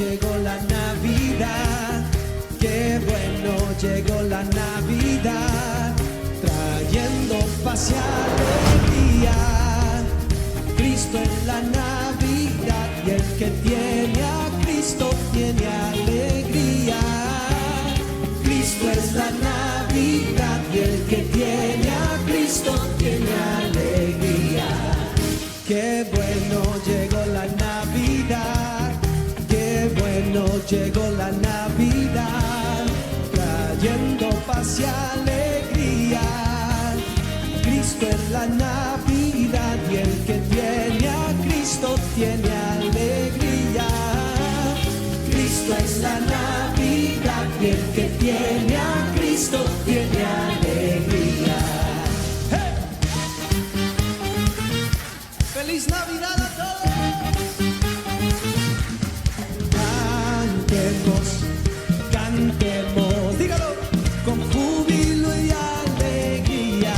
llegó la Navidad. Qué bueno llegó la Navidad, trayendo paz y alegría. Cristo en la Navidad, y el que tiene a Cristo tiene alegría. Cristo es la Navidad, y el que tiene a Cristo tiene alegría. Qué bueno llegó la Navidad, qué bueno llegó la Navidad, trayendo paz y alegría. Cristo es la Navidad, y el que tiene a Cristo tiene alegría. Cristo es la Navidad, y el que tiene a Cristo tiene alegría. ¡Hey! ¡Feliz Navidad a todos! Cantemos, cantemos, dígalo, con júbilo y alegría.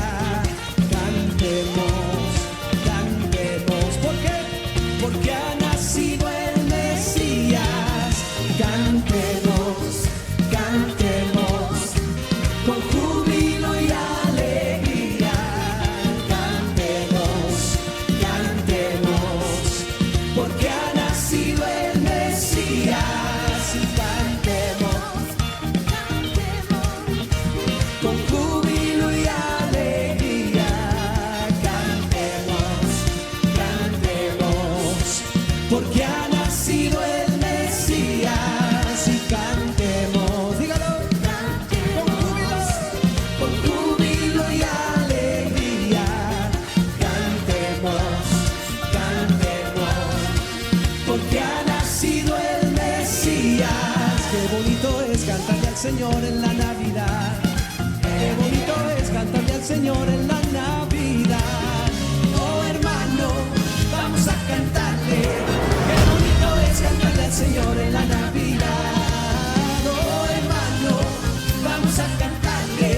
Cantemos, cantemos, ¿por qué? Porque ha nacido el Mesías. Cantemos, cantemos, con júbilo y alegría. Cantemos, cantemos, porque ha nacido el Mesías. Y cantemos, con júbilo y alegría. Cantemos, cantemos, porque ha nacido el Mesías. Y cantemos, dígalo, con júbilo y alegría. Cantemos, cantemos, porque ha nacido el Mesías. Qué bonito es cantarle al Señor en la Navidad. Qué bonito es cantarle al Señor en la Navidad. Oh hermano, vamos a cantarle. Qué bonito es cantarle al Señor en la Navidad. Oh hermano, vamos a cantarle.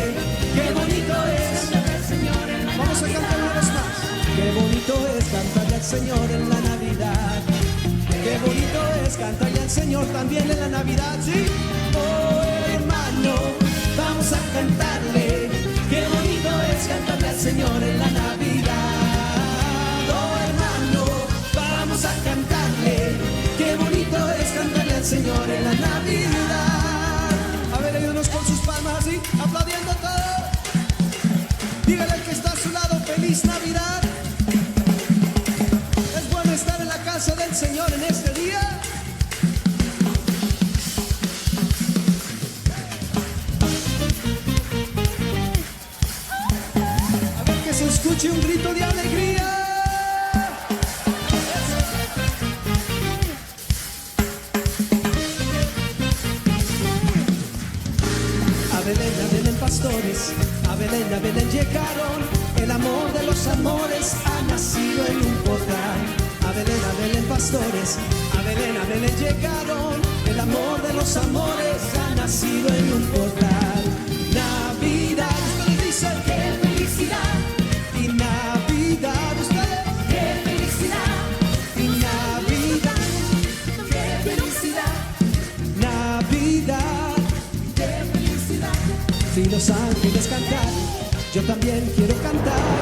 Qué bonito es cantarle al Señor en la Navidad. Vamos a cantar una vez más. Qué bonito es cantarle al Señor en la Navidad. Qué bonito es cantarle al Señor también en la Navidad, ¿sí? Oh hermano, vamos a cantarle. Qué bonito es cantarle al Señor en la Navidad. Oh hermano, vamos a cantarle. Qué bonito es cantarle al Señor en la Navidad. A ver, ayúdenos con sus palmas, ¿sí? Aplaudiendo todo. Dígale al que está a su lado, feliz Navidad. Es bueno estar en la casa del Señor en este día. A ver que se escuche un grito de alegría. A Belén pastores, a Belén llegaron. El amor de los amores ha nacido en un portal. A Belén pastores, a Belén llegaron. El amor de los amores ha nacido en un portal. Navidad, ustedes dicen qué felicidad. Y Navidad, ustedes qué felicidad. Y Navidad, qué felicidad. Navidad, qué felicidad. Si los ángeles cantan, yo también quiero cantar.